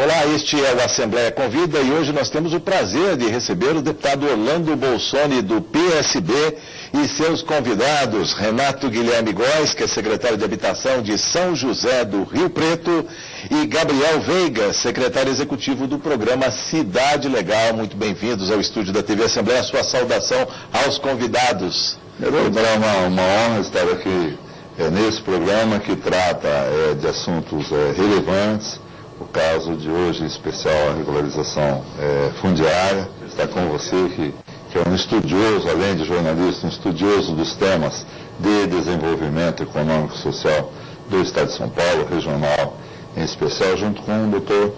Olá, este é o Assembleia Convida e hoje nós temos o prazer de receber o deputado Orlando Bolsoni do PSB e seus convidados, Renato Guilherme Góes, que é secretário de Habitação de São José do Rio Preto, e Gabriel Veiga, secretário executivo do programa Cidade Legal. Muito bem-vindos ao estúdio da TV Assembleia. Sua saudação aos convidados. É uma honra estar aqui nesse programa que trata de assuntos relevantes. O caso de hoje, em especial, a regularização fundiária. Está com você, que é um estudioso, além de jornalista, um estudioso dos temas de desenvolvimento econômico e social do Estado de São Paulo, regional em especial, junto com o doutor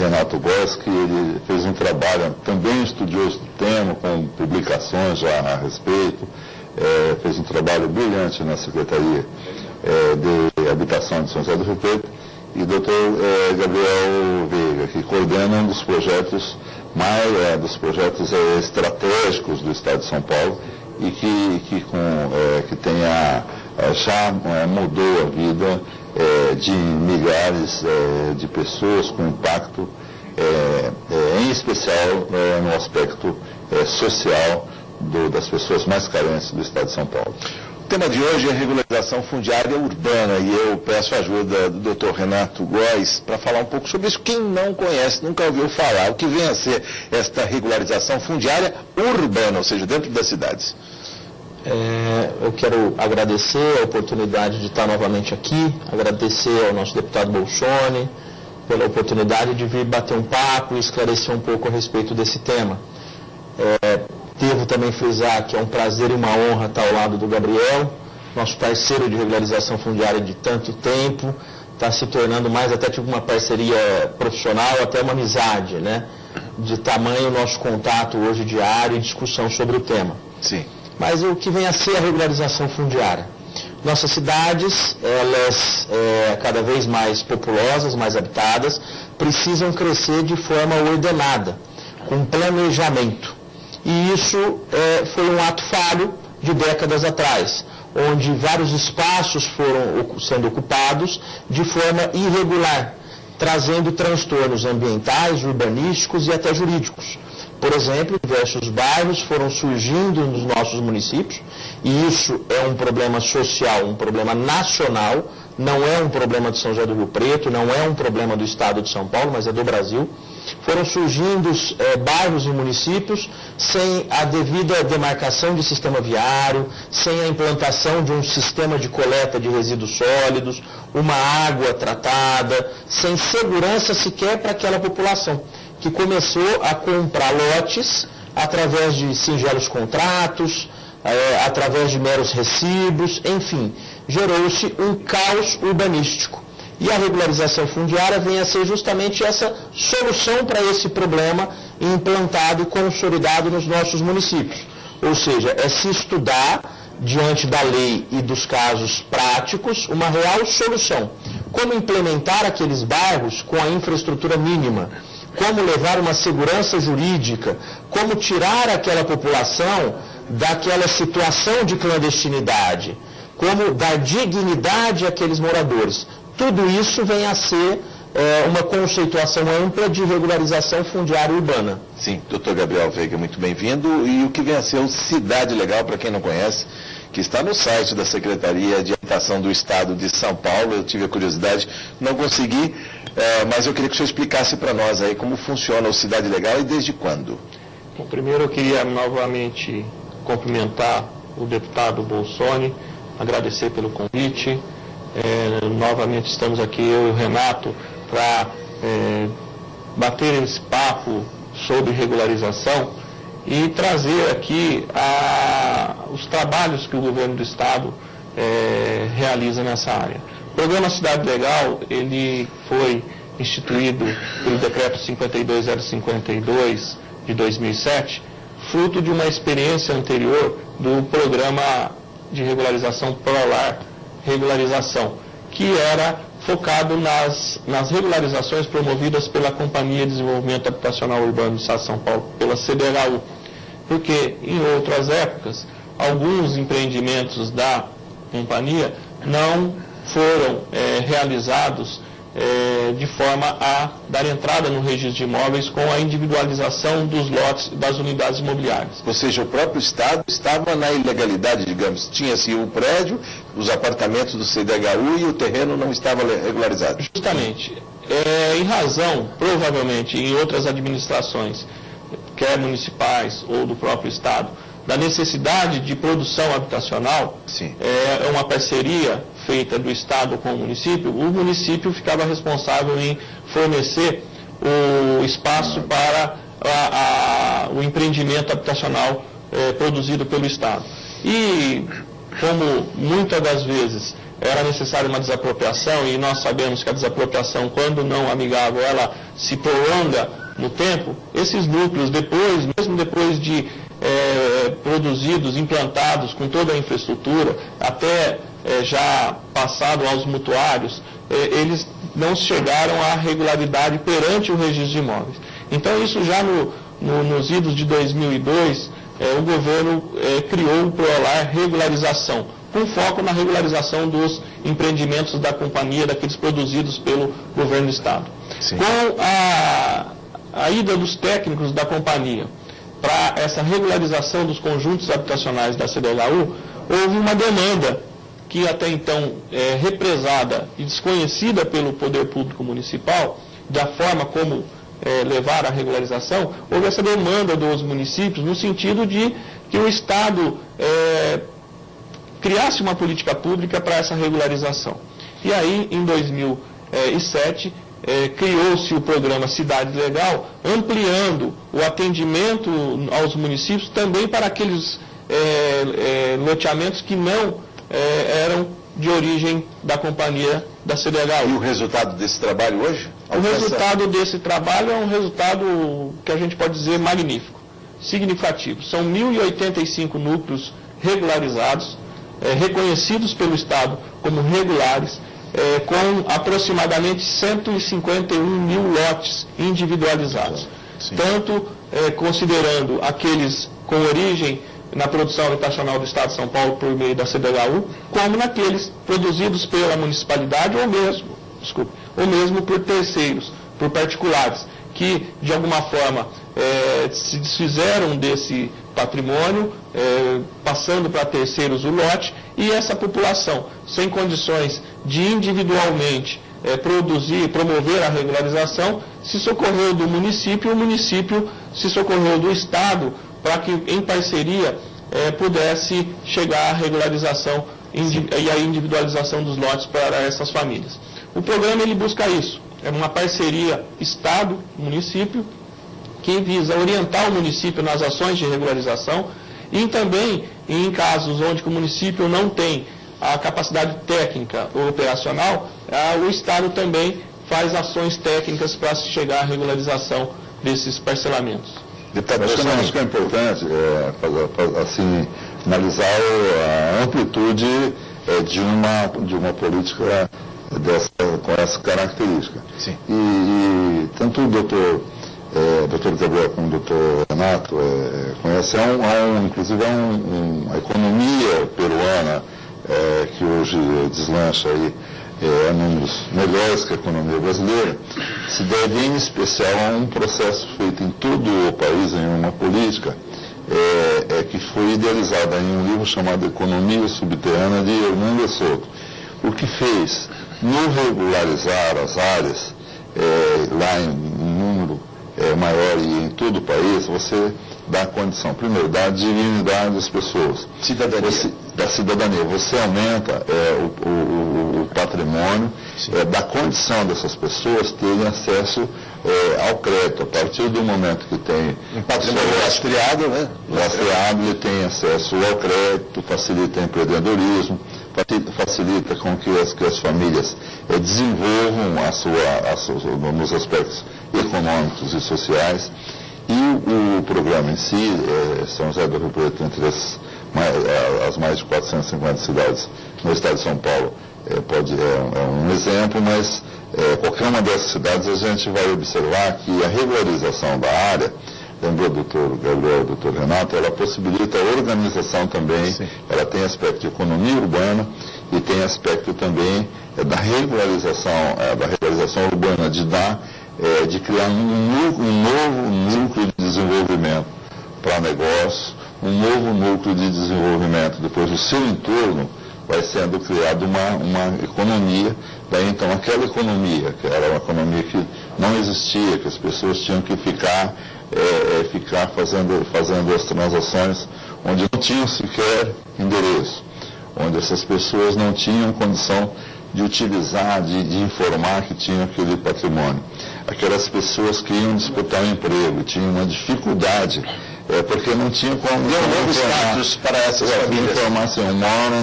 Renato Góes, que ele fez um trabalho também estudioso do tema, com publicações já a respeito, fez um trabalho brilhante na Secretaria de Habitação de São José do Rio Preto, e o doutor Gabriel Veiga, que coordena um dos projetos estratégicos do Estado de São Paulo e que já mudou a vida de milhares de pessoas com impacto, em especial no aspecto social das pessoas mais carentes do Estado de São Paulo. O tema de hoje é regularização fundiária urbana e eu peço a ajuda do Dr. Renato Góes para falar um pouco sobre isso. Quem não conhece, nunca ouviu falar, o que vem a ser esta regularização fundiária urbana, ou seja, dentro das cidades? Eu quero agradecer a oportunidade de estar novamente aqui, agradecer ao nosso deputado Bolsoni pela oportunidade de vir bater um papo e esclarecer um pouco a respeito desse tema. Devo também frisar que é um prazer e uma honra estar ao lado do Gabriel, nosso parceiro de regularização fundiária de tanto tempo, está se tornando mais até tipo uma parceria profissional, até uma amizade, né? De tamanho o nosso contato hoje diário e discussão sobre o tema. Sim. Mas o que vem a ser a regularização fundiária? Nossas cidades, elas cada vez mais populosas, mais habitadas, precisam crescer de forma ordenada, com planejamento. E isso foi um ato falho de décadas atrás, onde vários espaços foram sendo ocupados de forma irregular, trazendo transtornos ambientais, urbanísticos e até jurídicos. Por exemplo, diversos bairros foram surgindo nos nossos municípios, e isso é um problema social, um problema nacional, não é um problema de São José do Rio Preto, não é um problema do Estado de São Paulo, mas é do Brasil. Foram surgindo bairros e municípios sem a devida demarcação de sistema viário, sem a implantação de um sistema de coleta de resíduos sólidos, uma água tratada, sem segurança sequer para aquela população, que começou a comprar lotes através de singelos contratos, através de meros recibos, enfim, gerou-se um caos urbanístico. E a regularização fundiária vem a ser justamente essa solução para esse problema implantado e consolidado nos nossos municípios. Ou seja, é se estudar, diante da lei e dos casos práticos, uma real solução. Como implementar aqueles bairros com a infraestrutura mínima, como levar uma segurança jurídica, como tirar aquela população daquela situação de clandestinidade, como dar dignidade àqueles moradores. Tudo isso vem a ser uma conceituação ampla de regularização fundiária urbana. Sim, doutor Gabriel Veiga, muito bem-vindo. E o que vem a ser o Cidade Legal, para quem não conhece, que está no site da Secretaria de Habitação do Estado de São Paulo. Eu tive a curiosidade, não consegui, mas eu queria que o senhor explicasse para nós aí como funciona o Cidade Legal e desde quando. Bom, primeiro eu queria novamente cumprimentar o deputado Bolsoni, agradecer pelo convite. Novamente estamos aqui, eu e o Renato, para bater esse papo sobre regularização e trazer aqui os trabalhos que o governo do Estado realiza nessa área. O programa Cidade Legal, ele foi instituído pelo decreto 52052 de 2007, fruto de uma experiência anterior do programa de regularização Prolar Regularização, que era focado nas regularizações promovidas pela Companhia de Desenvolvimento Habitacional Urbano do Estado de São Paulo, pela CDHU, porque em outras épocas, alguns empreendimentos da companhia não foram realizados de forma a dar entrada no registro de imóveis com a individualização dos lotes das unidades imobiliárias. Ou seja, o próprio Estado estava na ilegalidade, digamos. Tinha-se o prédio, os apartamentos do CDHU e o terreno não estava regularizado. Justamente. Em razão, provavelmente, em outras administrações, quer municipais ou do próprio Estado, da necessidade de produção habitacional, é uma parceria feita do Estado com o município ficava responsável em fornecer o espaço para o empreendimento habitacional produzido pelo Estado. E, como muitas das vezes era necessária uma desapropriação, e nós sabemos que a desapropriação, quando não amigável, ela se prolonga no tempo, esses núcleos, mesmo depois de produzidos, implantados com toda a infraestrutura, até já passado aos mutuários, eles não chegaram à regularidade perante o registro de imóveis. Então, isso já nos idos de 2002, o governo criou o PROLAR Regularização, com foco na regularização dos empreendimentos da companhia, daqueles produzidos pelo governo do Estado. Sim. Com a ida dos técnicos da companhia para essa regularização dos conjuntos habitacionais da CDHU, houve uma demanda que até então represada e desconhecida pelo poder público municipal, da forma como levar à regularização. Houve essa demanda dos municípios no sentido de que o Estado criasse uma política pública para essa regularização. E aí, em 2007, criou-se o programa Cidade Legal, ampliando o atendimento aos municípios também para aqueles loteamentos que não eram de origem da companhia da CDHU. E o resultado desse trabalho hoje? O resultado desse trabalho é um resultado que a gente pode dizer magnífico, significativo. São 1.085 núcleos regularizados, reconhecidos pelo Estado como regulares, com aproximadamente 151 mil lotes individualizados. Sim. Tanto considerando aqueles com origem na produção habitacional do Estado de São Paulo por meio da CDHU, como naqueles produzidos pela municipalidade ou mesmo por terceiros, por particulares, que de alguma forma se desfizeram desse patrimônio, passando para terceiros o lote, e essa população, sem condições de individualmente promover a regularização, se socorreu do município, e o município se socorreu do Estado, para que, em parceria, pudesse chegar à regularização e à individualização dos lotes para essas famílias. O programa ele busca isso, é uma parceria Estado-município, que visa orientar o município nas ações de regularização e também, em casos onde o município não tem a capacidade técnica ou operacional, o Estado também faz ações técnicas para se chegar à regularização desses parcelamentos. Deputado, acho que é importante assim, analisar a amplitude de uma política com essa característica. Sim. E tanto o doutor Gabriel como o doutor Renato conhecem, inclusive a economia peruana que hoje deslancha aí números melhores que a economia brasileira, se deve em especial a um processo feito em todo o país, em uma política que foi idealizada em um livro chamado Economia Subterrânea, de Hernando de Soto. O que fez no regularizar as áreas, lá em número maior e em todo o país, você dá condição, primeiro, da dignidade das pessoas. Da cidadania. Você aumenta o patrimônio, da condição dessas pessoas terem acesso ao crédito. A partir do momento que tem um patrimônio lastreado, né? Lastreado, ele tem acesso ao crédito, facilita o empreendedorismo, facilita com que as famílias desenvolvam nos aspectos econômicos e sociais. E o programa em si, São José do Rio Preto, entre as mais de 450 cidades no estado de São Paulo, é um exemplo, mas qualquer uma dessas cidades a gente vai observar que a regularização da área, lembrou o doutor Gabriel, o doutor Renato, ela possibilita a organização também. Sim. Ela tem aspecto de economia urbana e tem aspecto também da regularização urbana, de criar um novo núcleo de desenvolvimento para negócios, um novo núcleo de desenvolvimento. Depois, o seu entorno vai sendo criado uma economia. Daí, então, aquela economia, que era uma economia que não existia, que as pessoas tinham que ficar fazendo as transações onde não tinham sequer endereço, onde essas pessoas não tinham condição de utilizar, de informar que tinham aquele patrimônio. Aquelas pessoas que iam disputar um emprego, tinham uma dificuldade, porque não tinham como... Deu um novo status para essas famílias. Informar assim, eu moro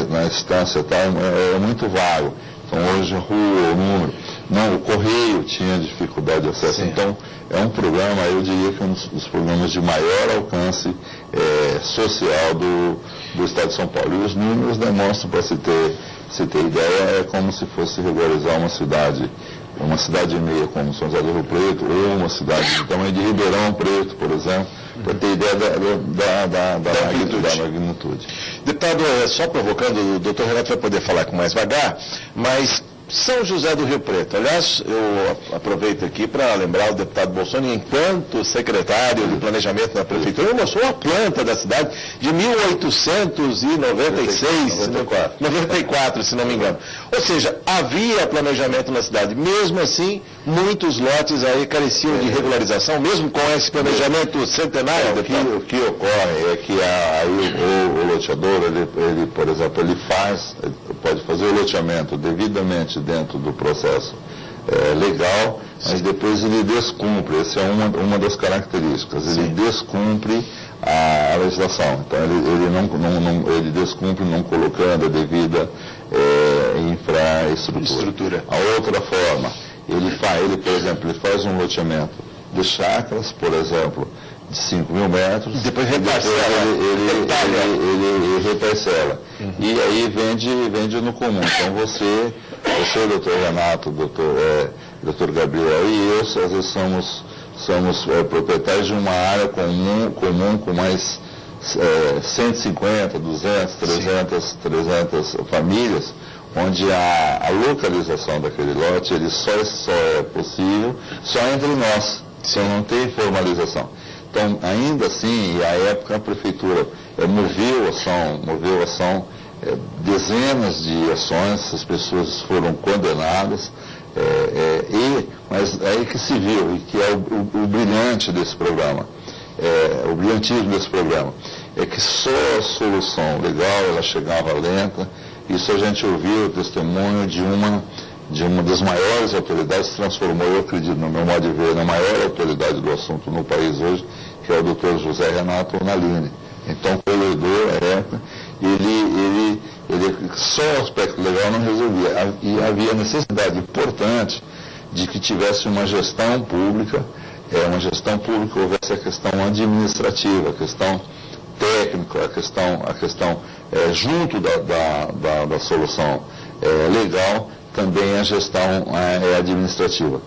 na instância, tá? É muito vago. Então, hoje, rua, o número. Não, o correio tinha dificuldade de acesso. Sim. Então, é um programa, eu diria que é um dos programas de maior alcance social do Estado de São Paulo. E os números demonstram, para se ter ideia, é como se fosse regularizar uma cidade e meia, como São José do Rio Preto, ou uma cidade do tamanho de Ribeirão Preto, por exemplo, para ter ideia da magnitude. Deputado, só provocando, o doutor Renato vai poder falar com mais vagar, mas São José do Rio Preto, aliás, eu aproveito aqui para lembrar o deputado Bolsonaro, enquanto secretário de Planejamento na Prefeitura, ele mostrou a planta da cidade de 1894, se não me engano. Ou seja, havia planejamento na cidade. Mesmo assim, muitos lotes aí careciam de regularização, mesmo com esse planejamento centenário. O que ocorre é que o loteador, ele, por exemplo, ele pode fazer o loteamento devidamente dentro do processo legal, mas depois ele descumpre. Essa é uma das características. Ele descumpre a legislação. Então ele descumpre não colocando a devida infraestrutura. A outra forma, ele, por exemplo, ele faz um loteamento de chácaras, por exemplo, de 5 mil metros, depois reparcela. Ele reparcela. E aí vende no comum. Então você, doutor Renato, doutor Gabriel e eu, às vezes somos proprietários de uma área comum com mais 150, 200, 300 famílias, onde a localização daquele lote ele só é possível só entre nós, se não tem formalização. Então, ainda assim, e à época a Prefeitura moveu ação, dezenas de ações, as pessoas foram condenadas, mas aí que se viu, e que é o brilhante desse programa, o brilhantismo desse programa, é que só a solução legal ela chegava lenta. Isso a gente ouviu o testemunho de uma das maiores autoridades, se transformou, eu acredito, no meu modo de ver, na maior autoridade do assunto no país hoje, que é o Dr. José Renato Nalini. Então, corredor, ele só o aspecto legal não resolvia. E havia necessidade importante de que tivesse uma gestão pública, houvesse a questão administrativa, a questão técnica, a questão junto da solução legal, também a gestão administrativa.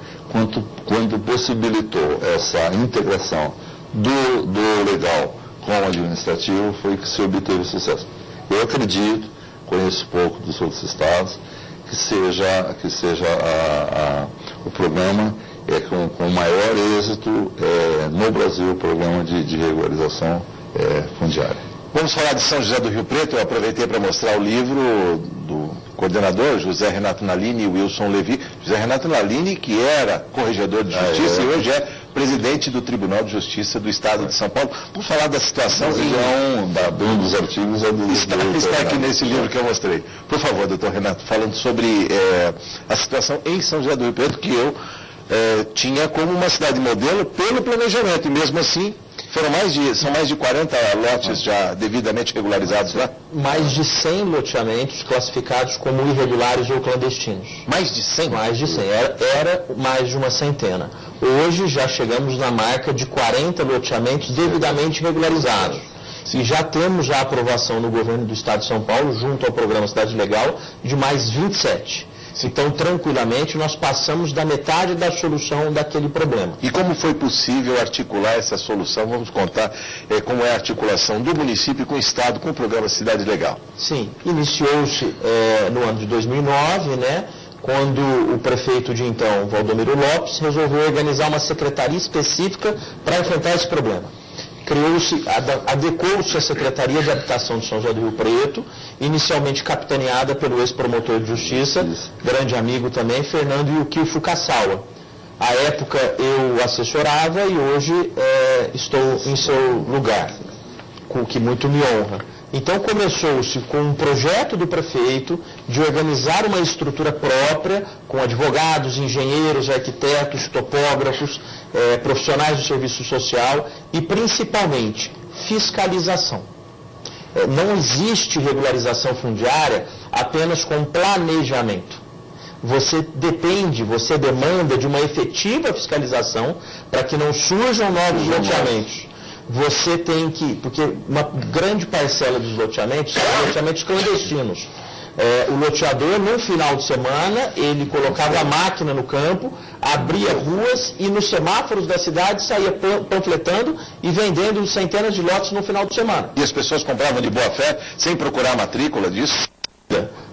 Quando possibilitou essa integração do legal com o administrativo, foi que se obteve sucesso. Eu acredito, conheço pouco dos outros estados, que seja o programa com maior êxito no Brasil, o programa de regularização fundiária. Vamos falar de São José do Rio Preto. Eu aproveitei para mostrar o livro do coordenador José Renato Nalini e Wilson Levi. José Renato Nalini, que era corregedor de justiça e hoje é presidente do Tribunal de Justiça do Estado de São Paulo. Vamos falar da situação. Um dos artigos está aqui nesse livro que eu mostrei. Por favor, doutor Renato, falando sobre a situação em São José do Rio Preto, que eu tinha como uma cidade modelo pelo planejamento, e mesmo assim são mais de 40 lotes já devidamente regularizados lá? Mais de 100 loteamentos classificados como irregulares ou clandestinos. Mais de 100? Mais de 100. Era mais de uma centena. Hoje já chegamos na marca de 40 loteamentos devidamente regularizados. E já temos a aprovação no governo do Estado de São Paulo, junto ao programa Cidade Legal, de mais 27. Então, tranquilamente, nós passamos da metade da solução daquele problema. E como foi possível articular essa solução? Vamos contar como é a articulação do município com o Estado, com o programa Cidade Legal. Sim, iniciou-se no ano de 2009, né? Quando o prefeito de então, Valdomiro Lopes, resolveu organizar uma secretaria específica para enfrentar esse problema. Adequou-se a Secretaria de Habitação de São José do Rio Preto, inicialmente capitaneada pelo ex-promotor de Justiça, grande amigo também, Fernando Yukio Fukasawa. À época eu assessorava e hoje estou em seu lugar, o que muito me honra. Então começou-se com um projeto do prefeito de organizar uma estrutura própria, com advogados, engenheiros, arquitetos, topógrafos, profissionais do serviço social e principalmente fiscalização. Não existe regularização fundiária apenas com planejamento. Você demanda de uma efetiva fiscalização para que não surjam novos loteamentos. Você tem que, porque uma grande parcela dos loteamentos são loteamentos clandestinos. O loteador, no final de semana, ele colocava a máquina no campo, abria ruas e nos semáforos da cidade saía panfletando e vendendo centenas de lotes no final de semana. E as pessoas compravam de boa fé, sem procurar a matrícula disso?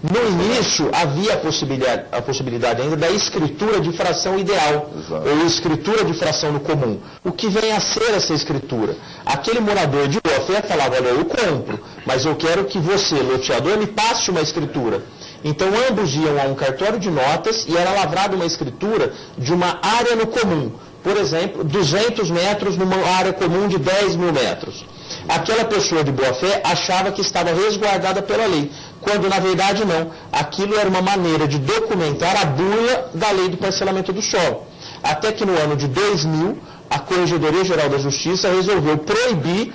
No início, havia a possibilidade ainda da escritura de fração ideal, ou escritura de fração no comum. O que vem a ser essa escritura? Aquele morador de boa fé falava, olha, eu compro, mas eu quero que você, loteador, me passe uma escritura. Então, ambos iam a um cartório de notas e era lavrada uma escritura de uma área no comum. Por exemplo, 200 metros numa área comum de 10 mil metros. Aquela pessoa de boa fé achava que estava resguardada pela lei, quando na verdade não. Aquilo era uma maneira de documentar a bula da lei do parcelamento do solo. Até que no ano de 2000, a Corregedoria Geral da Justiça resolveu proibir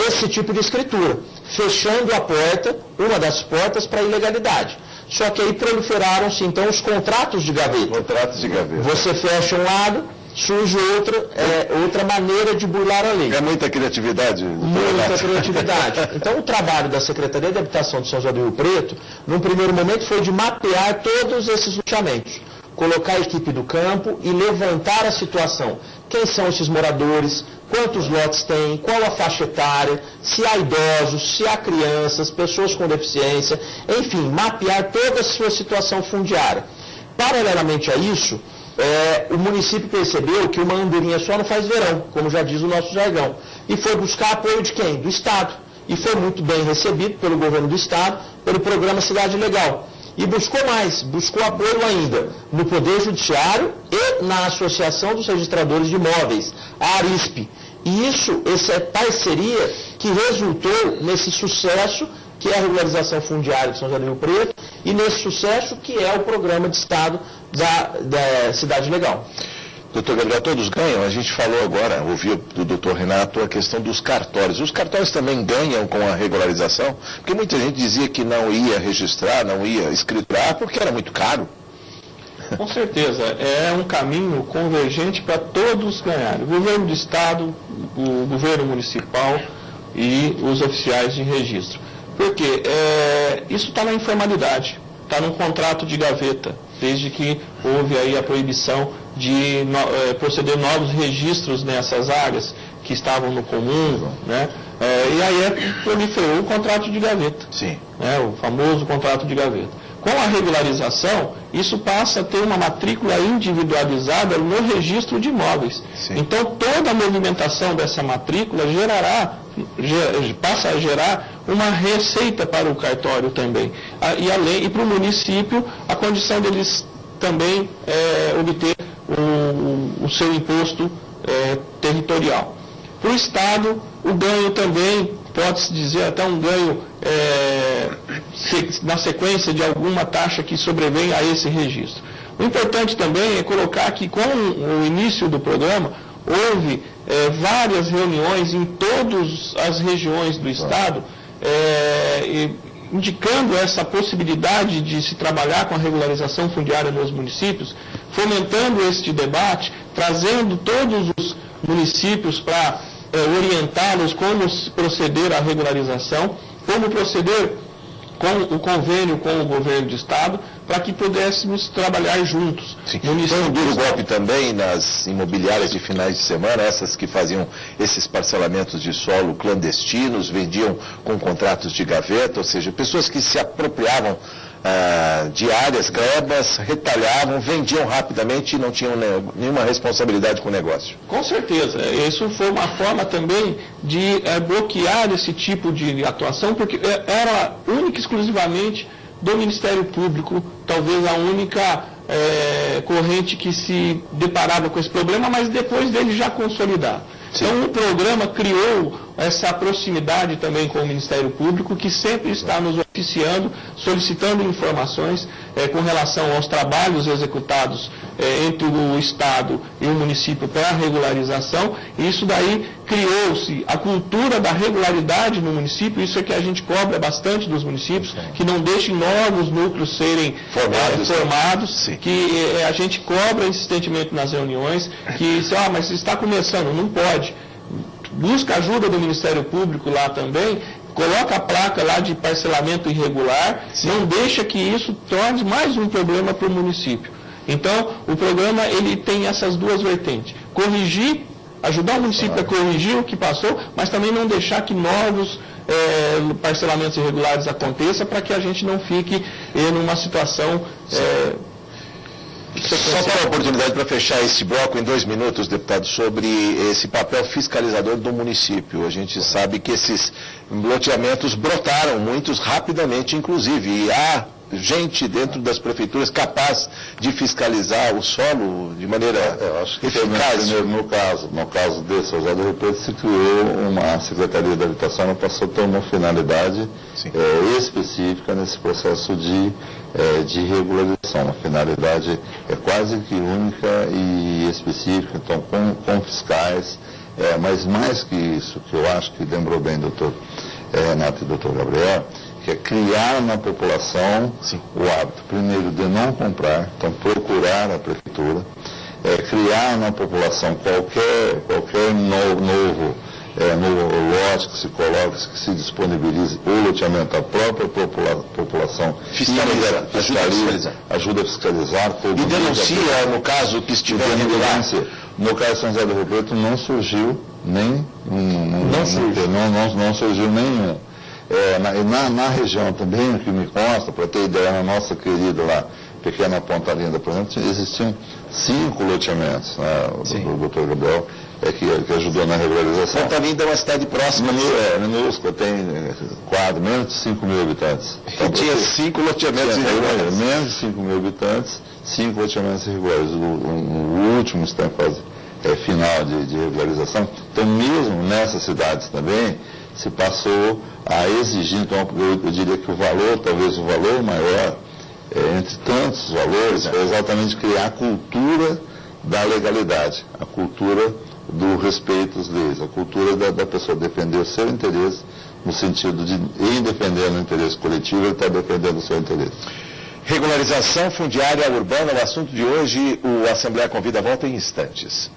esse tipo de escritura, fechando a porta, uma das portas para a ilegalidade. Só que aí proliferaram-se então os contratos de gaveta. Contratos de gaveta. Você fecha um lado, surge outra maneira de burlar a lei. É muita criatividade. Muita criatividade. Então o trabalho da Secretaria de Habitação de São José do Rio Preto, num primeiro momento, foi de mapear todos esses loteamentos, colocar a equipe do campo e levantar a situação. Quem são esses moradores? Quantos lotes tem? Qual a faixa etária? Se há idosos, se há crianças, pessoas com deficiência, enfim, mapear toda a sua situação fundiária. Paralelamente a isso, o município percebeu que uma andorinha só não faz verão, como já diz o nosso jargão, e foi buscar apoio de quem? Do Estado. E foi muito bem recebido pelo governo do Estado, pelo programa Cidade Legal. E buscou mais, buscou apoio ainda no Poder Judiciário e na Associação dos Registradores de Imóveis, a ARISP. E essa é parceria que resultou nesse sucesso, que é a regularização fundiária de São José do Rio Preto, e nesse sucesso que é o programa de Estado da Cidade Legal. Doutor Gabriel, todos ganham. A gente falou agora, ouviu do doutor Renato a questão dos cartórios. Os cartórios também ganham com a regularização? Porque muita gente dizia que não ia registrar, não ia escriturar, porque era muito caro. Com certeza, é um caminho convergente para todos ganharem. O governo do Estado, o governo municipal e os oficiais de registro. Porque isso está na informalidade, está num contrato de gaveta, desde que houve aí a proibição de proceder novos registros nessas áreas que estavam no comum, né? E aí proliferou o contrato de gaveta, Sim. O famoso contrato de gaveta. Com a regularização, isso passa a ter uma matrícula individualizada no registro de imóveis. Sim. Então, toda a movimentação dessa matrícula passa a gerar uma receita para o cartório também. E para o município, a condição deles também obter o seu imposto territorial. Para o Estado, o ganho também, pode-se dizer até um ganho na sequência de alguma taxa que sobrevém a esse registro. O importante também é colocar que com o início do programa, houve várias reuniões em todas as regiões do Estado, indicando essa possibilidade de se trabalhar com a regularização fundiária nos municípios, fomentando este debate, trazendo todos os municípios para orientá-los como proceder à regularização, como proceder com o convênio com o governo do Estado, para que pudéssemos trabalhar juntos. Foi um duro golpe também nas imobiliárias de finais de semana, essas que faziam esses parcelamentos de solo clandestinos, vendiam com contratos de gaveta, ou seja, pessoas que se apropriavam de áreas, grebas, retalhavam, vendiam rapidamente e não tinham nenhuma responsabilidade com o negócio. Com certeza. Isso foi uma forma também de bloquear esse tipo de atuação, porque era única e exclusivamente do Ministério Público, talvez a única corrente que se deparava com esse problema, mas depois dele já consolidado. Sim. Então o programa criou essa proximidade também com o Ministério Público, que sempre está nos oficiando, solicitando informações com relação aos trabalhos executados entre o Estado e o município para a regularização. E isso daí criou-se a cultura da regularidade no município. Isso é que a gente cobra bastante dos municípios, que não deixem novos núcleos serem formados, que a gente cobra insistentemente nas reuniões, que mas está começando, não pode. Busca ajuda do Ministério Público lá também, coloca a placa lá de parcelamento irregular, não deixa que isso torne mais um problema para o município. Então, o programa ele tem essas duas vertentes: corrigir, ajudar o município a corrigir o que passou, mas também não deixar que novos parcelamentos irregulares aconteçam, para que a gente não fique numa situação... Só para a oportunidade para fechar esse bloco em 2 minutos, deputado, sobre esse papel fiscalizador do município. A gente sabe que esses loteamentos brotaram, muitos rapidamente, inclusive, e há gente dentro das prefeituras capaz de fiscalizar o solo de maneira eficaz. No caso desse, José do Rio Preto, se criou uma Secretaria da Habitação, ela passou a ter uma finalidade específica nesse processo de regularização. Uma finalidade quase que única e específica, então com fiscais, mas mais que isso, que eu acho que lembrou bem doutor Renato e doutor Gabriel, que é criar na população o hábito, primeiro, de não comprar, então procurar a prefeitura, criar na população qualquer novo lote que se coloque, que se disponibilize o loteamento, a própria população ajuda a fiscalizar. E denuncia no caso que estiver irregular. No caso de São José do Rio Preto não surgiu nenhum. Na região também, o que me consta, para ter ideia, na nossa querida lá, pequena Ponta Linda, por exemplo, existiam 5 loteamentos, né, do doutor Gabriel, que ajudou na regularização. Ponta Linda é uma cidade próxima. Minúscula, tem menos de 5 mil habitantes. Então, tinha 5 loteamentos irregulares. Menos de 5 mil habitantes, 5 loteamentos irregulares. O último está em fase final de regularização. Então, mesmo nessas cidades também, se passou a exigir, então eu diria que o valor, talvez o valor maior, entre tantos valores, é exatamente criar a cultura da legalidade, a cultura do respeito às leis, a cultura da pessoa defender o seu interesse, no sentido de, em defendendo o interesse coletivo, ele está defendendo o seu interesse. Regularização fundiária urbana, o assunto de hoje, o Assembleia Convida, volta em instantes.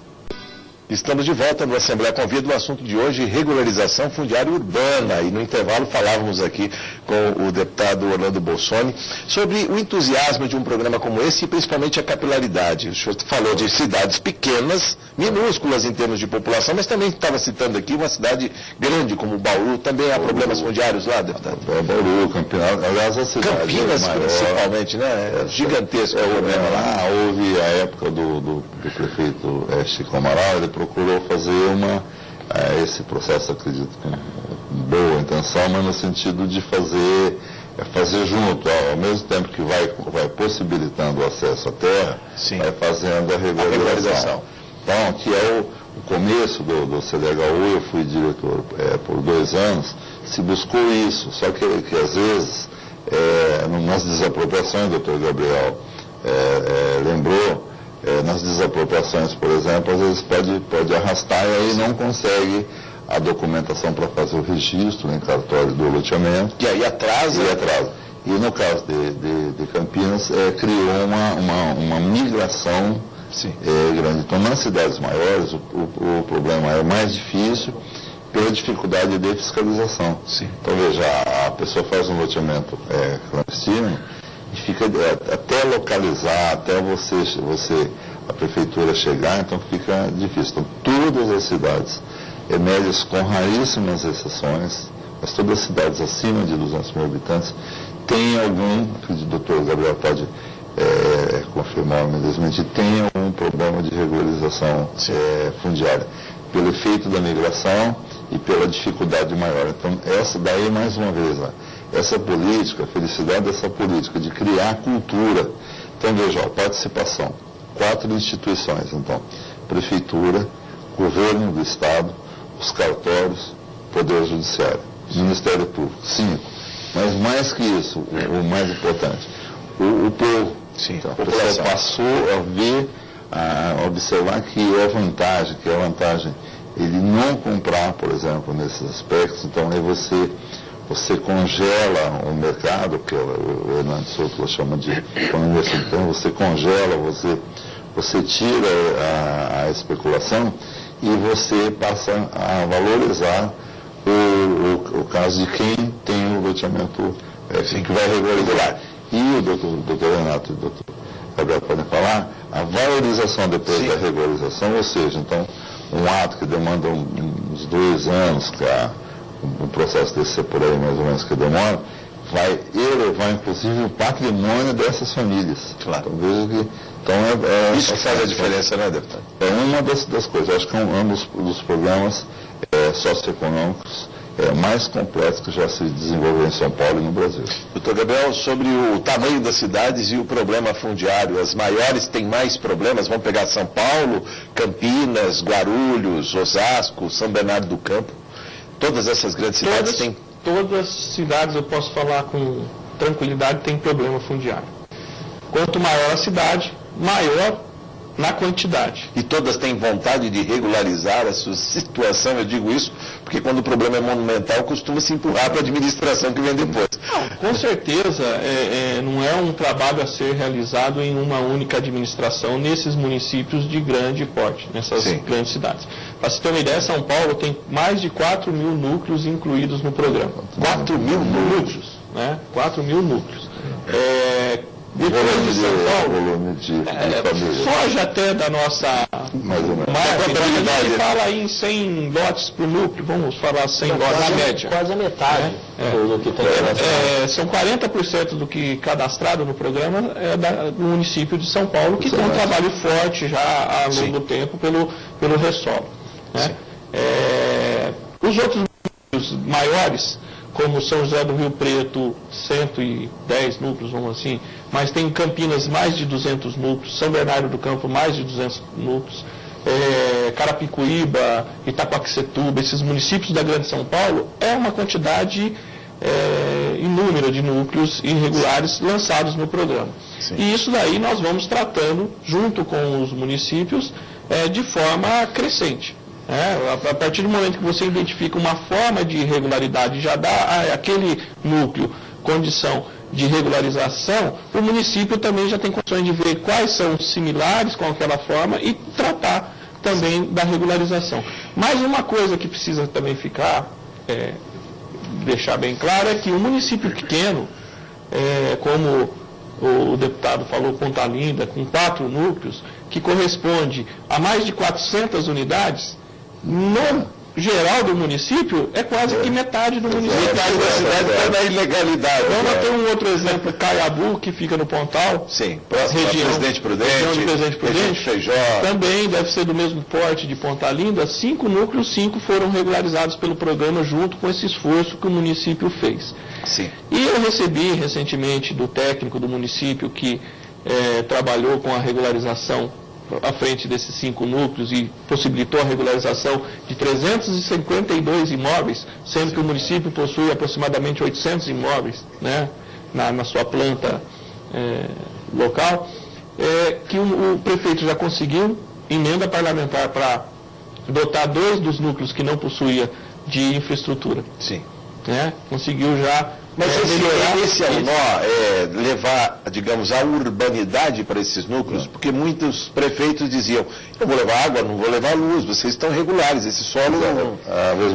Estamos de volta no Assembleia Convida, o assunto de hoje, regularização fundiária urbana. E no intervalo falávamos aqui com o deputado Orlando Bolsoni sobre o entusiasmo de um programa como esse e principalmente a capilaridade. O senhor falou de cidades pequenas, minúsculas em termos de população, mas também estava citando aqui uma cidade grande como Bauru. Também há problemas fundiários lá, deputado? Bauru, Campinas, aliás, a cidade Campinas maior, principalmente, né? É gigantesco o problema lá. Houve a época do prefeito Chico Amaral, ele procurou fazer esse processo, acredito, com boa intenção, mas no sentido de fazer junto, ao mesmo tempo que vai possibilitando o acesso à terra, vai fazendo a regularização. Então, que é o começo do CDHU, eu fui diretor por 2 anos, se buscou isso, só que às vezes, nas desapropriações, o doutor Gabriel lembrou, nas desapropriações, por exemplo, às vezes pode arrastar e aí não consegue a documentação para fazer o registro em cartório do loteamento. E aí atrasa. E no caso de Campinas, criou uma migração grande. Então, nas cidades maiores, o problema é mais difícil pela dificuldade de fiscalização. Então, veja, a pessoa faz um loteamento clandestino, e fica até localizar, até a prefeitura chegar, então fica difícil. Então, todas as cidades, médias com raríssimas exceções, mas todas as cidades acima de 200 mil habitantes, tem algum, acredito que o doutor Gabriel pode confirmar ou desmentir, tem algum problema de regularização fundiária, pelo efeito da migração e pela dificuldade maior. Então, essa daí, mais uma vez, essa política, a felicidade dessa política de criar cultura. Então, veja, participação, 4 instituições, então, prefeitura, governo do estado, os cartórios, poder judiciário, Ministério Público, 5. Mas mais que isso, o mais importante, o povo. Sim, então, a população passou a ver, a observar que é vantagem ele não comprar, por exemplo, nesses aspectos. Então, aí você congela o mercado, que o Hernando Souto chama de economia simultânea, você congela, você tira a especulação e você passa a valorizar o caso de quem tem o loteamento que vai regularizar. E o doutor Renato e o doutor Gabriel podem falar, a valorização depois da regularização, ou seja, então, um ato que demanda uns 2 anos, um processo desse ser por aí mais ou menos que demora, vai elevar inclusive o patrimônio dessas famílias. Claro. Então, veja que isso que faz a diferença, né, deputado? É uma das coisas. Eu acho que é um dos programas socioeconômicos mais complexos que já se desenvolveu em São Paulo e no Brasil. Doutor Gabriel, sobre o tamanho das cidades e o problema fundiário, as maiores têm mais problemas? Vamos pegar São Paulo, Campinas, Guarulhos, Osasco, São Bernardo do Campo. Todas essas grandes cidades têm... Todas as cidades, eu posso falar com tranquilidade, tem problema fundiário. Quanto maior a cidade, maior na quantidade. E todas têm vontade de regularizar a sua situação, eu digo isso, porque quando o problema é monumental, costuma se empurrar para a administração que vem depois. Não, com certeza, não é um trabalho a ser realizado em uma única administração nesses municípios de grande porte, nessas grandes cidades. Para se ter uma ideia, São Paulo tem mais de 4 mil núcleos incluídos no programa. 4 mil núcleos? Né? 4 mil núcleos. Depois de São Paulo, foge até da nossa marca, a gente fala aí em 100 lotes por núcleo, vamos falar 100 lotes na média. Quase a metade do que tem são 40% do que cadastrado no programa do município de São Paulo, que tem um trabalho forte já há longo tempo pelo ressolo. Né? Os outros núcleos maiores, como São José do Rio Preto, 110 núcleos, vamos assim, mas tem em Campinas mais de 200 núcleos, São Bernardo do Campo mais de 200 núcleos, Carapicuíba, Itacoaxetuba, esses municípios da Grande São Paulo, é uma quantidade inúmera de núcleos irregulares lançados no programa. Sim. E isso daí nós vamos tratando, junto com os municípios, de forma crescente. A partir do momento que você identifica uma forma de irregularidade, já dá aquele núcleo condição de regularização, o município também já tem condições de ver quais são similares com aquela forma e tratar também da regularização. Mas uma coisa que precisa também deixar bem claro, é que um município pequeno, como o deputado falou, Ponta Linda, com 4 núcleos, que corresponde a mais de 400 unidades, no geral do município, é quase que metade do município. Metade da cidade está na ilegalidade. Vamos ter um outro exemplo, Caiabu, que fica no Pontal. Sim, próximo região Presidente Prudente. Região de Presidente Prudente. Feijó. Também deve ser do mesmo porte de Ponta Linda. 5 núcleos, 5 foram regularizados pelo programa junto com esse esforço que o município fez. Sim. E eu recebi recentemente do técnico do município que trabalhou com a regularização à frente desses 5 núcleos e possibilitou a regularização de 352 imóveis, sendo que o município possui aproximadamente 800 imóveis, né, na sua planta local, que o prefeito já conseguiu emenda parlamentar para dotar 2 dos núcleos que não possuía de infraestrutura. Sim. Conseguiu já Mas esse é o nó, levar, digamos, a urbanidade para esses núcleos, porque muitos prefeitos diziam, eu vou levar água, não vou levar luz, vocês estão regulares, esse solo não...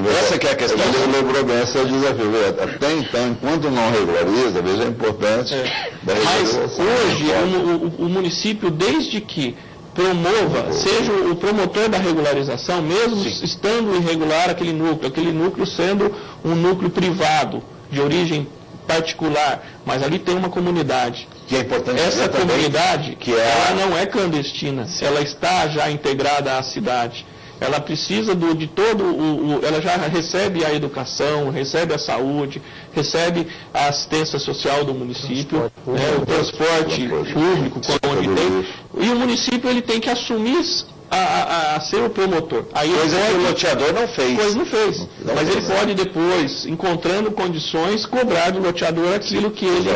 Essa que é a questão. Ele lembrou bem, esse é o desafio. Até então, enquanto não regulariza, veja a importância da regularização. Mas hoje, o município, desde que promova, seja o promotor da regularização, mesmo estando irregular aquele núcleo sendo um núcleo privado, de origem particular, mas ali tem uma comunidade. Que é importante. Essa comunidade, ela não é clandestina, ela está já integrada à cidade. Ela precisa de todo ela já recebe a educação, recebe a saúde, recebe a assistência social do município, o transporte público, onde tem. E o município ele tem que assumir a ser o promotor. Aí coisa que o loteador não fez. Pois não fez. Mas ele pode depois, encontrando condições, cobrar do loteador aquilo que ele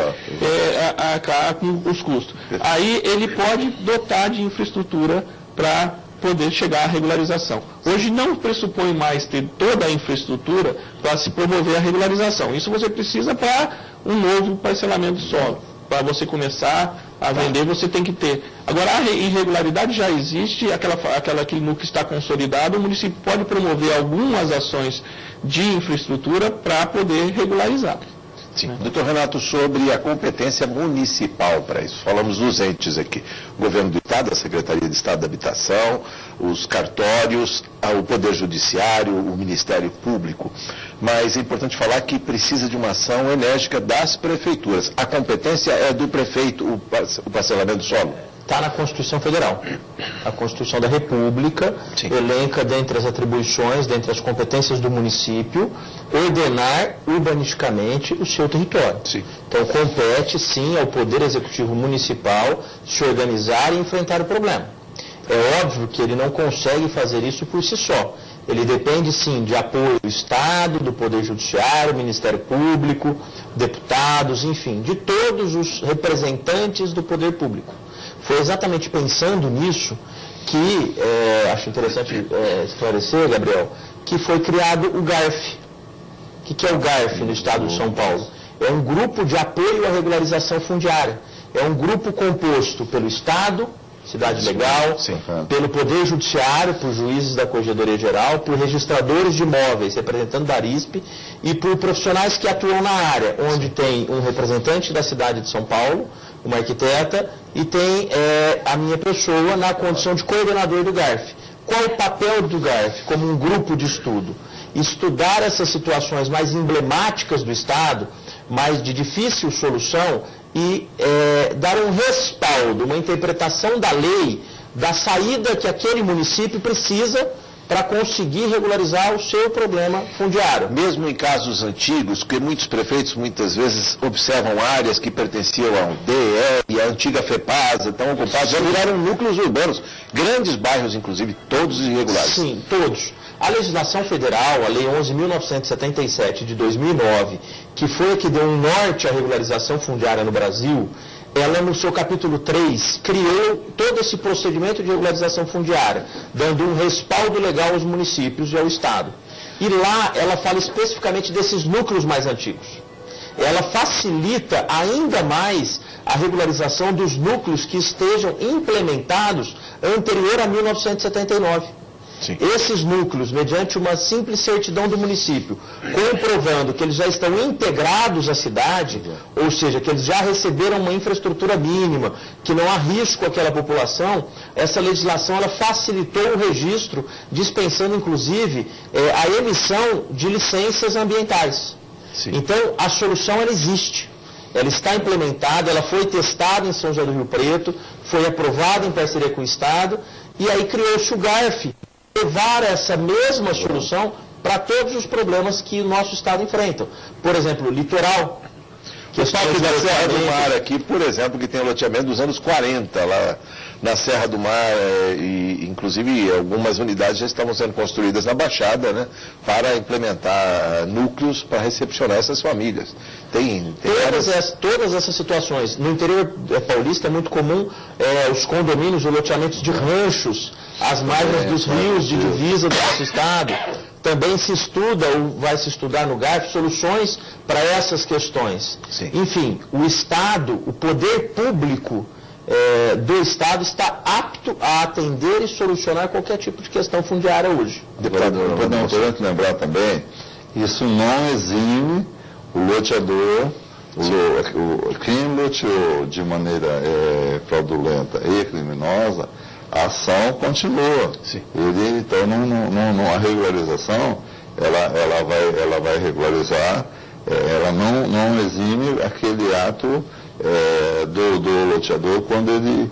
com os custos. Aí ele pode dotar de infraestrutura para poder chegar à regularização. Hoje não pressupõe mais ter toda a infraestrutura para se promover a regularização. Isso você precisa para um novo parcelamento de solo. Para você começar a vender, você tem que ter. Agora, a irregularidade já existe, aquele núcleo está consolidado, o município pode promover algumas ações de infraestrutura para poder regularizar. Sim. Doutor Renato, sobre a competência municipal para isso, falamos dos entes aqui, o Governo do Estado, a Secretaria de Estado da Habitação, os cartórios, o Poder Judiciário, o Ministério Público, mas é importante falar que precisa de uma ação enérgica das prefeituras. A competência é do prefeito, o parcelamento do solo? Está na Constituição Federal. A Constituição da República elenca, dentre as atribuições, dentre as competências do município, ordenar urbanisticamente o seu território. Sim. Então, compete, sim, ao Poder Executivo Municipal se organizar e enfrentar o problema. É óbvio que ele não consegue fazer isso por si só. Ele depende, sim, de apoio do Estado, do Poder Judiciário, Ministério Público, deputados, enfim, de todos os representantes do Poder Público. Foi exatamente pensando nisso que, acho interessante esclarecer, Gabriel, que foi criado o GARF. O que é o GARF no estado de São Paulo? É um grupo de apoio à regularização fundiária. É um grupo composto pelo Estado, Cidade Legal, pelo Poder Judiciário, por juízes da Corregedoria Geral, por registradores de imóveis, representando da ARISP, e por profissionais que atuam na área, onde tem um representante da cidade de São Paulo, uma arquiteta, e tem a minha pessoa na condição de coordenador do GARF. Qual o papel do GARF como um grupo de estudo? Estudar essas situações mais emblemáticas do Estado, mais de difícil solução, e dar um respaldo, uma interpretação da lei, da saída que aquele município precisa para conseguir regularizar o seu problema fundiário. Mesmo em casos antigos, porque muitos prefeitos muitas vezes observam áreas que pertenciam ao DE e à antiga FEPASA, estão ocupadas, já viraram núcleos urbanos, grandes bairros inclusive, todos irregulares. Sim, todos. A legislação federal, a Lei 11.977 de 2009, que foi a que deu um norte à regularização fundiária no Brasil, ela no seu capítulo 3 criou todo esse procedimento de regularização fundiária, dando um respaldo legal aos municípios e ao Estado. E lá ela fala especificamente desses núcleos mais antigos. Ela facilita ainda mais a regularização dos núcleos que estejam implementados anterior a 1979. Sim. Esses núcleos, mediante uma simples certidão do município, comprovando que eles já estão integrados à cidade, ou seja, que eles já receberam uma infraestrutura mínima, que não há risco àquela população, essa legislação ela facilitou o registro, dispensando inclusive a emissão de licenças ambientais. Sim. Então, a solução ela existe. Ela está implementada, ela foi testada em São José do Rio Preto, foi aprovada em parceria com o Estado, e aí criou-se o GARF, levar essa mesma solução para todos os problemas que o nosso Estado enfrenta. Por exemplo, o litoral. Que da Serra do Mar aqui, por exemplo, que tem o loteamento dos anos 40, lá na Serra do Mar, e inclusive algumas unidades já estavam sendo construídas na Baixada, né, para implementar núcleos para recepcionar essas famílias. Todas essas situações. No interior paulista é muito comum os condomínios ou loteamentos de ranchos, às margens dos rios de divisa do nosso estado. também se estuda, ou vai se estudar no GARF, soluções para essas questões. Sim. Enfim, o Estado, o poder público do Estado está apto a atender e solucionar qualquer tipo de questão fundiária hoje. Importante lembrar também, isso não exime o loteador, quem loteou de maneira fraudulenta e criminosa, a ação continua. Sim. Então, a regularização, ela vai regularizar, ela não exime aquele ato do loteador quando ele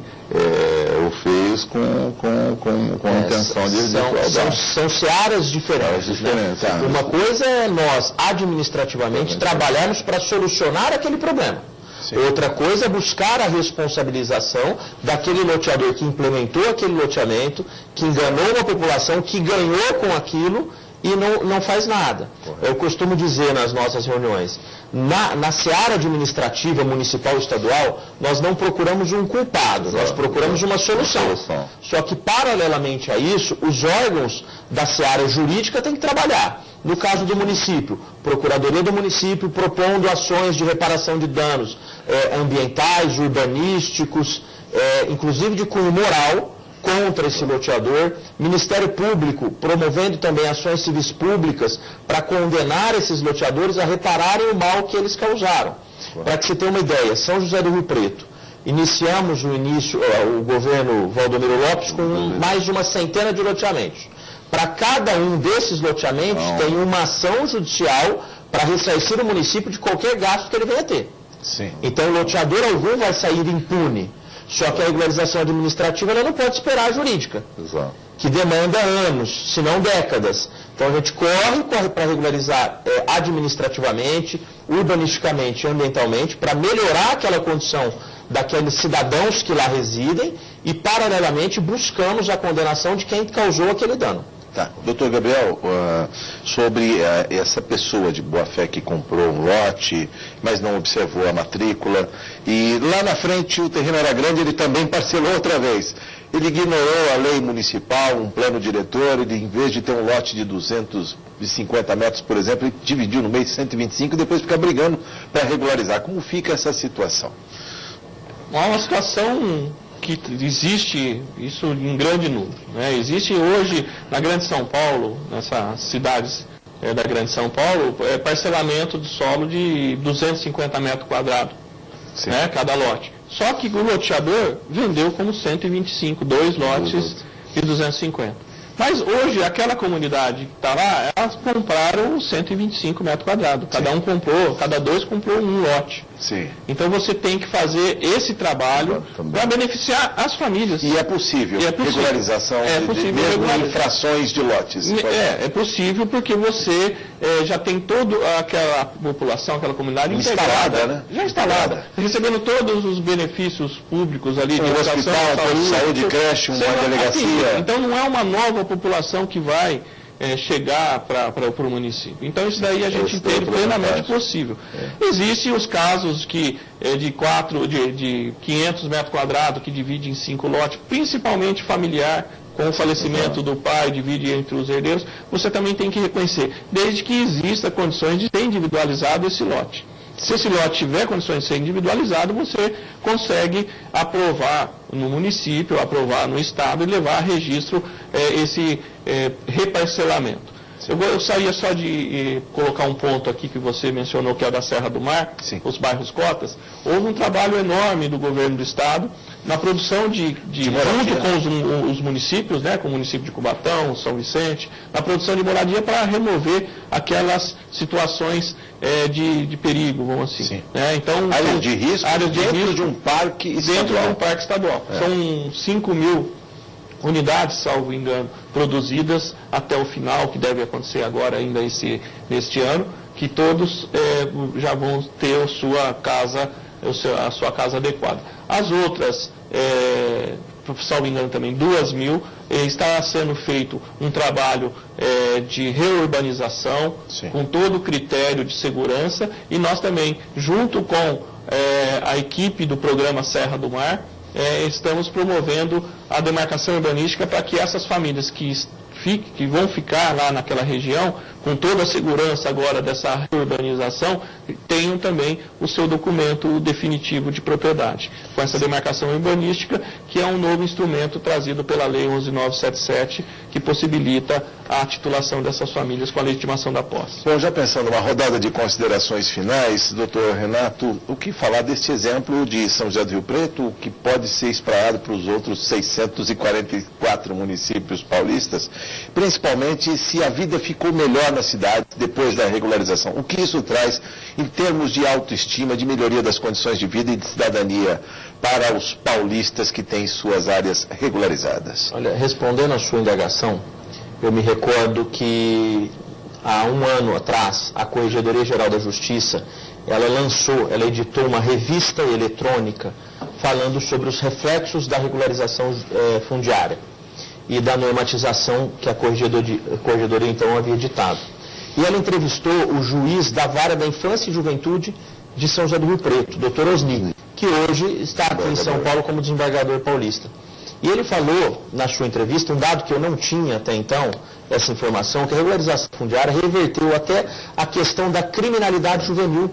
o fez com a intenção de fraudar. São searas diferentes. Né? Uma coisa é nós, administrativamente, trabalharmos para solucionar aquele problema. Sim. Outra coisa é buscar a responsabilização daquele loteador que implementou aquele loteamento, que enganou uma população, que ganhou com aquilo e não faz nada. Correto. Eu costumo dizer nas nossas reuniões, na seara administrativa, municipal e estadual, nós não procuramos um culpado, nós procuramos uma solução. Só que, paralelamente a isso, os órgãos da seara jurídica têm que trabalhar. No caso do município, Procuradoria do Município propondo ações de reparação de danos ambientais, urbanísticos, inclusive de cunho moral, contra esse loteador, Ministério Público promovendo também ações civis públicas para condenar esses loteadores a repararem o mal que eles causaram. Para que você tenha uma ideia, São José do Rio Preto, iniciamos o governo Valdomiro Lopes com mais de uma centena de loteamentos. Para cada um desses loteamentos tem uma ação judicial para ressarcir o município de qualquer gasto que ele venha ter. Sim. Então o loteador algum vai sair impune. Só que a regularização administrativa ela não pode esperar a jurídica, Exato. que demanda anos, se não décadas. Então a gente corre para regularizar administrativamente, urbanisticamente e ambientalmente, para melhorar aquela condição daqueles cidadãos que lá residem e, paralelamente, buscamos a condenação de quem causou aquele dano. Tá. Doutor Gabriel, sobre essa pessoa de boa-fé que comprou um lote, mas não observou a matrícula, e lá na frente o terreno era grande, ele também parcelou outra vez. Ele ignorou a lei municipal, um plano diretor, ele, em vez de ter um lote de 250 metros, por exemplo, ele dividiu no meio de 125 e depois fica brigando para regularizar. Como fica essa situação? É uma situação que existe isso em grande número. Né? Existe hoje na Grande São Paulo, nessas cidades da Grande São Paulo, parcelamento de solo de 250 metros quadrados, né? Cada lote. Só que o loteador vendeu como 125, 2 lotes de 250. Mas hoje, aquela comunidade que está lá, elas compraram 125 metros quadrados. Cada dois comprou um lote. Sim. Então você tem que fazer esse trabalho para beneficiar as famílias. E é possível, regularização mesmo infrações de lotes. É possível porque você já tem toda aquela população, aquela comunidade instalada, né? Já instalada, recebendo todos os benefícios públicos ali, de educação, saúde, creche, uma delegacia. Então não é uma nova população que vai chegar para o município. Então isso daí a gente entende plenamente possível. Existem os casos de 500 metros quadrados que divide em 5 lotes, principalmente familiar, com o falecimento do pai, divide entre os herdeiros, você também tem que reconhecer, desde que exista condições de ser individualizado esse lote. Se esse lote tiver condições de ser individualizado, você consegue aprovar no município, aprovar no estado e levar a registro esse reparcelamento. Eu gostaria só de colocar um ponto aqui que você mencionou, que é da Serra do Mar, Sim. Os bairros cotas. Houve um trabalho enorme do governo do estado na produção junto com os municípios, né, com o município de Cubatão, São Vicente, na produção de moradia para remover aquelas situações de perigo, vamos assim. Né? Então, áreas de risco dentro de um parque estadual. Dentro de um parque estadual. São 5 mil unidades, salvo engano, produzidas até o final, que deve acontecer agora ainda neste ano, que todos já vão ter a sua casa adequada. As outras, salvo engano também, 2 mil, está sendo feito um trabalho de reurbanização, Sim. com todo o critério de segurança, e nós também, junto com a equipe do programa Serra do Mar, estamos promovendo a demarcação urbanística para que essas famílias que que vão ficar lá naquela região, com toda a segurança agora dessa urbanização, tenham também o seu documento definitivo de propriedade, com essa demarcação urbanística, que é um novo instrumento trazido pela Lei 11.977, que possibilita a titulação dessas famílias com a legitimação da posse. Bom, já pensando numa rodada de considerações finais, doutor Renato, o que falar deste exemplo de São José do Rio Preto, o que pode ser espraiado para os outros 644 municípios paulistas, principalmente se a vida ficou melhor na cidade depois da regularização? O que isso traz em termos de autoestima, de melhoria das condições de vida e de cidadania para os paulistas que têm suas áreas regularizadas? Olha, respondendo à sua indagação, eu me recordo que há um ano atrás, a Corregedoria Geral da Justiça, ela editou uma revista eletrônica falando sobre os reflexos da regularização fundiária e da normatização que a Corregedoria então havia ditado. E ela entrevistou o juiz da Vara da Infância e Juventude de São José do Rio Preto, Dr. Osni, que hoje está aqui em São Paulo como desembargador paulista. E ele falou, na sua entrevista, um dado que eu não tinha até então, essa informação, que a regularização fundiária reverteu até a questão da criminalidade juvenil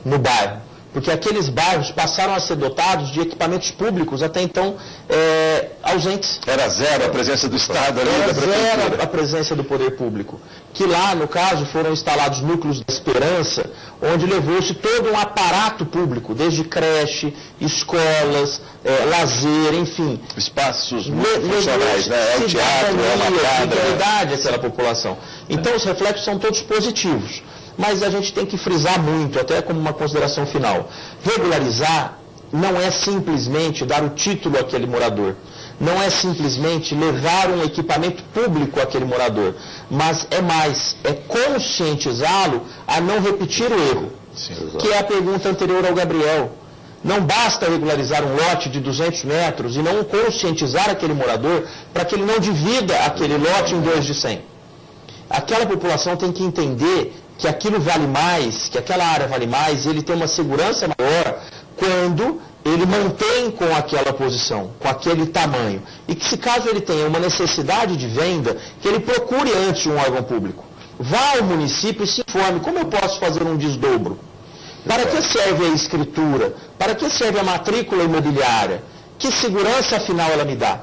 no bairro. Porque aqueles bairros passaram a ser dotados de equipamentos públicos até então ausentes. Era zero a presença do Estado ali, Era da prefeitura. zero a presença do poder público. Que lá, no caso, foram instalados núcleos da esperança, onde levou-se todo um aparato público, desde creche, escolas, lazer, enfim. Espaços funcionais, né? É o teatro, é uma quadra. Aquela população. Então, os reflexos são todos positivos. Mas a gente tem que frisar muito, até como uma consideração final. Regularizar não é simplesmente dar o título àquele morador. Não é simplesmente levar um equipamento público àquele morador. Mas é mais, é conscientizá-lo a não repetir o erro. Sim, que é a pergunta anterior ao Gabriel. Não basta regularizar um lote de 200 metros e não conscientizar aquele morador para que ele não divida aquele lote em 2 de 100. Aquela população tem que entender que aquilo vale mais, que aquela área vale mais, e ele tem uma segurança maior quando ele mantém com aquela posição, com aquele tamanho. E que se caso ele tenha uma necessidade de venda, que ele procure antes um órgão público. Vá ao município e se informe, como eu posso fazer um desdobro? Para que serve a escritura? Para que serve a matrícula imobiliária? Que segurança afinal ela me dá?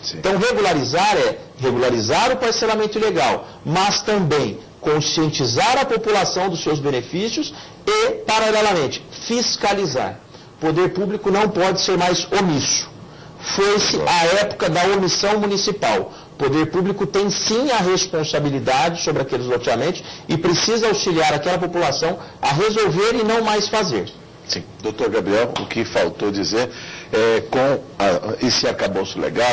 Sim. Então regularizar é regularizar o parcelamento ilegal, mas também conscientizar a população dos seus benefícios e, paralelamente, fiscalizar. O poder público não pode ser mais omisso. Foi-se a época da omissão municipal. O poder público tem sim a responsabilidade sobre aqueles loteamentos e precisa auxiliar aquela população a resolver e não mais fazer. Sim, doutor Gabriel, o que faltou dizer com esse arcabouço legal,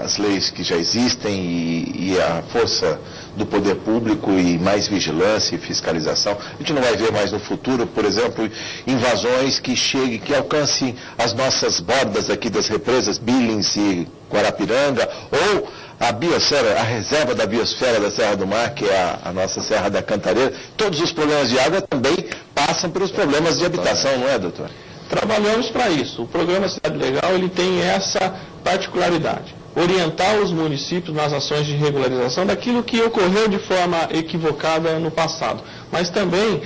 as leis que já existem e a força do poder público e mais vigilância e fiscalização, a gente não vai ver mais no futuro, por exemplo, invasões que cheguem, que alcancem as nossas bordas aqui das represas Billings e Guarapiranga, ou a biosfera, a reserva da biosfera da Serra do Mar, que é a nossa Serra da Cantareira. Todos os problemas de água também passam pelos problemas de habitação, não é, doutor? Trabalhamos para isso. O programa Cidade Legal ele tem essa particularidade. Orientar os municípios nas ações de regularização daquilo que ocorreu de forma equivocada no passado. Mas também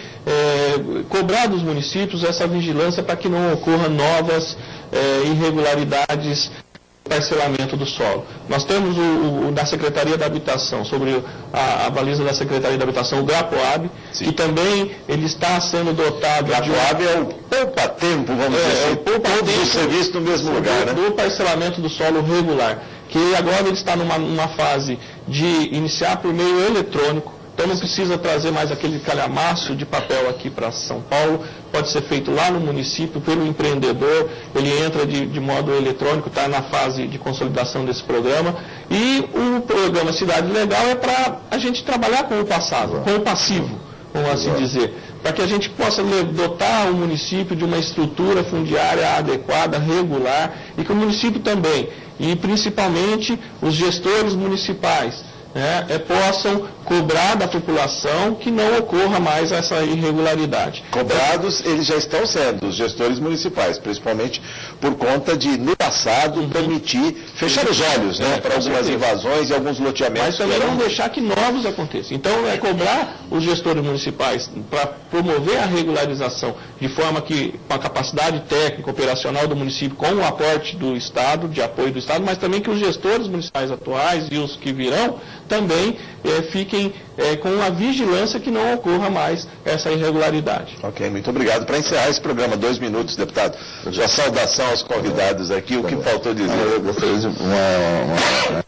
cobrar dos municípios essa vigilância para que não ocorram novas irregularidades no parcelamento do solo. Nós temos da Secretaria da Habitação, sobre a baliza da Secretaria da Habitação, o GRAPOAB, que também ele está sendo dotado de... GRAPOAB é o poupa-tempo, vamos dizer assim, todos os serviços no mesmo lugar, né? Do parcelamento do solo regular, que agora ele está numa fase de iniciar por meio eletrônico. Então não precisa trazer mais aquele calhamaço de papel aqui para São Paulo, pode ser feito lá no município, pelo empreendedor, ele entra de modo eletrônico, está na fase de consolidação desse programa. E o programa Cidade Legal é para a gente trabalhar com o passado, com o passivo, vamos assim dizer, para que a gente possa dotar o município de uma estrutura fundiária adequada, regular, e que o município também, e principalmente os gestores municipais, possam cobrar da população que não ocorra mais essa irregularidade. Cobrados, eles já estão sendo, os gestores municipais, principalmente por conta de, no passado, permitir fechar os olhos, né, para algumas invasões e alguns loteamentos. Mas também não deixar que novos aconteçam. Então, é cobrar os gestores municipais para promover a regularização de forma que, com a capacidade técnica, operacional do município, com o aporte do Estado, de apoio do Estado, mas também que os gestores municipais atuais e os que virão também fiquem com a vigilância que não ocorra mais essa irregularidade. Ok, muito obrigado. Para encerrar esse programa, 2 minutos, deputado, sua saudação aos convidados aqui, o que faltou dizer? Eu gostaria de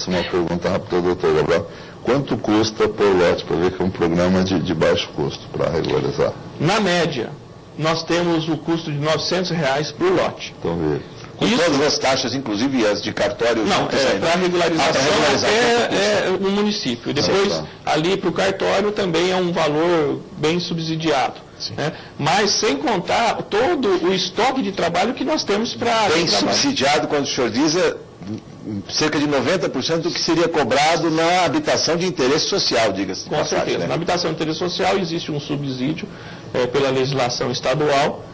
uma pergunta rápida ao doutor Gabriel. Quanto custa por lote, para ver que é um programa de baixo custo para regularizar? Na média, nós temos o custo de R$900 por lote. Então, veja. Com todas as taxas, inclusive as de cartório? Não, para regularização até no município. E depois, ali para o cartório, também é um valor bem subsidiado. Né? Mas sem contar todo o estoque de trabalho que nós temos para... Bem subsidiado, quando o senhor diz, cerca de 90% do que seria cobrado na habitação de interesse social, diga-se de passagem. Com certeza. Né? Na habitação de interesse social existe um subsídio pela legislação estadual,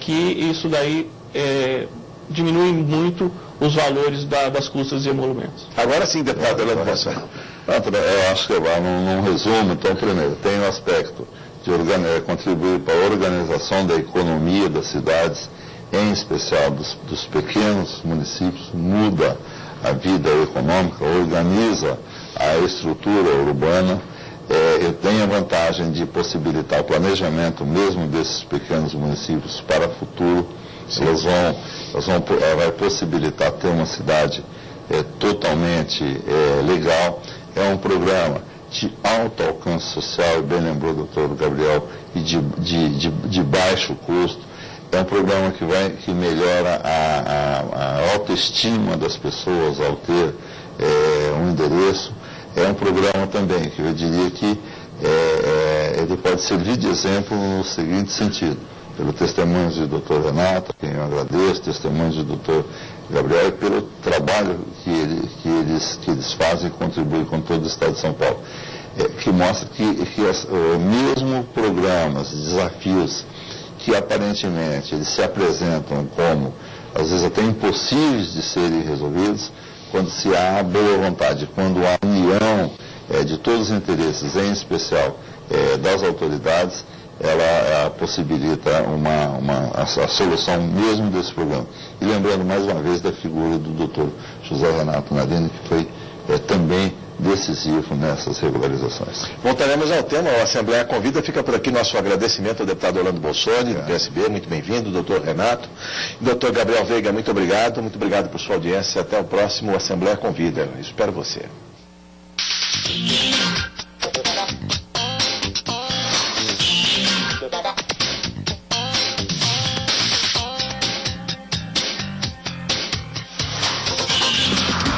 que isso daí diminui muito os valores das custas e emolumentos. Agora sim, deputado Orlando Bolsonaro. Eu acho que num resumo, então, primeiro, tem o aspecto de contribuir para a organização da economia das cidades, em especial dos pequenos municípios, muda a vida econômica, organiza a estrutura urbana. Tem a vantagem de possibilitar o planejamento mesmo desses pequenos municípios para o futuro. Ela vai possibilitar ter uma cidade totalmente legal. É um programa de alto alcance social, bem lembrou o doutor Gabriel, e de baixo custo. É um programa que melhora a autoestima das pessoas ao ter um endereço. É um programa também que eu diria que ele pode servir de exemplo no seguinte sentido: pelo testemunho do doutor Renato, a quem eu agradeço, testemunho do doutor Gabriel, e pelo trabalho que eles fazem e contribuem com todo o Estado de São Paulo. Que mostra que mesmo programas, desafios que aparentemente eles se apresentam como, às vezes até impossíveis de serem resolvidos, quando se há boa vontade, quando há união de todos os interesses, em especial das autoridades, ela possibilita a solução mesmo desse problema. E lembrando mais uma vez da figura do doutor José Renato Nadine, que foi também decisivo nessas regularizações. Voltaremos ao tema, a Assembleia convida, fica por aqui nosso agradecimento ao deputado Orlando Bolsonaro, do PSB, muito bem-vindo, doutor Renato. Doutor Gabriel Veiga, muito obrigado por sua audiência, até o próximo Assembleia Convida, espero você.